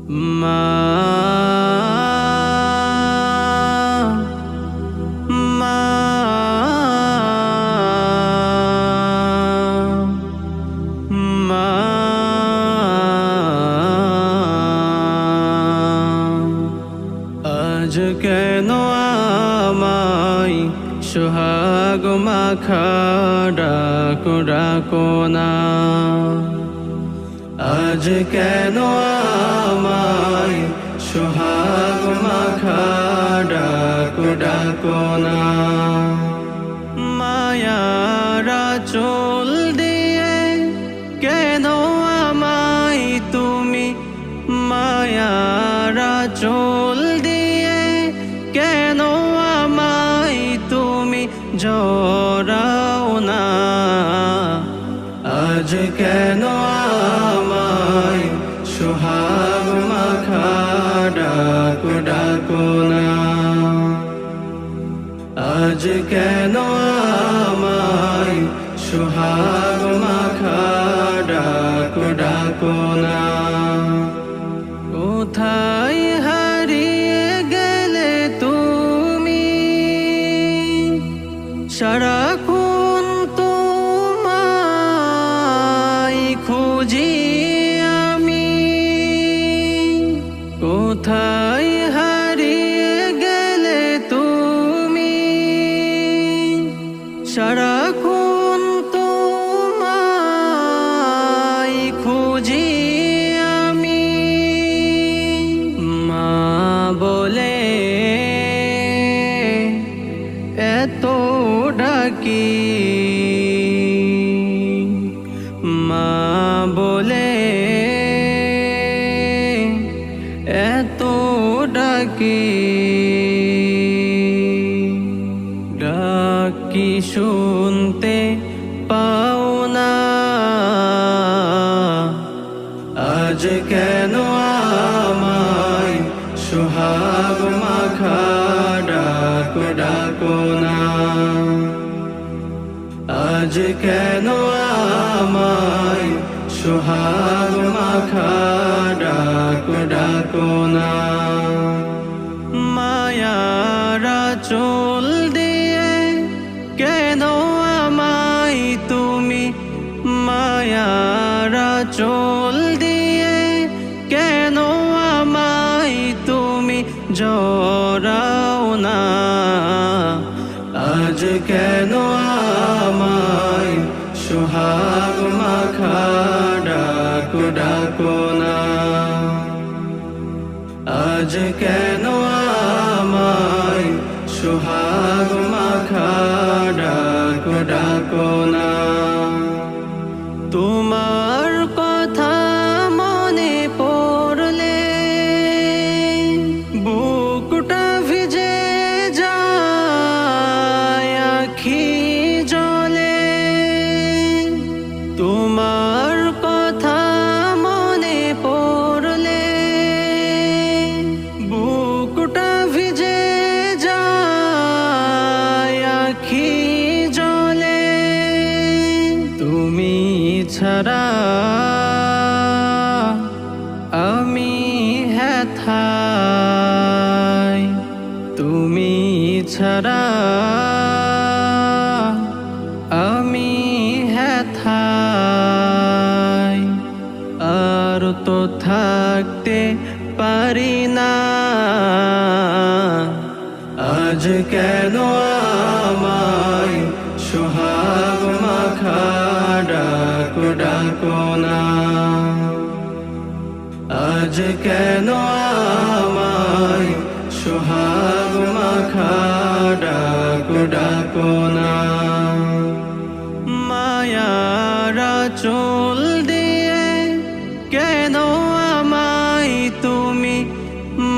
মা মা মা আজ কেন আমায় সোহাগ মাখা ডাকো ডাকো না, আজ কেন আমায় সোহাগ মাখা ডাকো ডাকো না। মায়ারা চোল দিয়ে কেন আমায় তুমি, মায়ারা চোল দিয়ে কেন আমায় তুমি জড়াও না, আজ কেন আমায় সোহাগ মাখা ডাকো ডাকো না, আজ কেন আমায় সোহাগ মাখা ডাকো ডাকো না। কোথায় হারিয়ে গেলে তুমি, সারাক্ষণ তোমায় খুঁজি আমি, কোথায় হারিয়ে গেলে তুমি, সারাক্ষণ তোমায় খুঁজি আমি। মা বলে এত ডাকি, মা বলে এত ডাকি, ডাকি শুনতে পাও না, আজ কেন আমায় সোহাগ মাখা ডাকো ডাকো না, আজ কেন আমায় সোহাগ মাখা ডাকো ডাকো না। মায়ারা চোল দিয়ে কেন আমায় তুমি, মায়ারা চোল দিয়ে কেন আমায় তুমি জড়াও না, আজ কেন আমায় সোহাগ মাখা ডাকো ডাকো না, আজ কেন আমায় সোহাগ মাখা ডাকো ডাকো না। তোমার কথা মনে পড়লে বুকটা ভিজে যায় আখি জলে, তোমার কথা মনে পড়লে বুকটা ভিজে যায় আখি জলে। তুমি ছাড়া আমি হেথায়, তুমি ছাড়া আমি হেথায়, আর তো থাকতে পারি না, আজ কেন আমায় সোহাগ মাখা ডাকো ডাকো না, আজ কেন আমায় সোহাগ মাখা ডাকো ডাকো না। মায়ারা চোল দিয়ে কেন আমায় তুমি,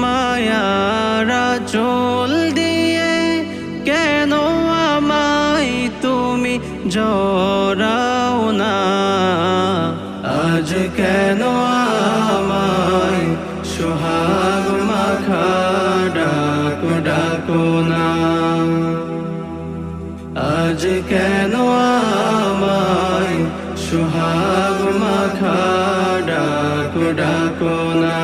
মায়ারা চোল দিয়ে কেন আমায় তুমি জড়াও না, আজ কেন আমায় সোহাগ মাখা ডাকো ডাকো না, আজ কেন আমায় সোহাগ মাখা ডাকো ডাকো না।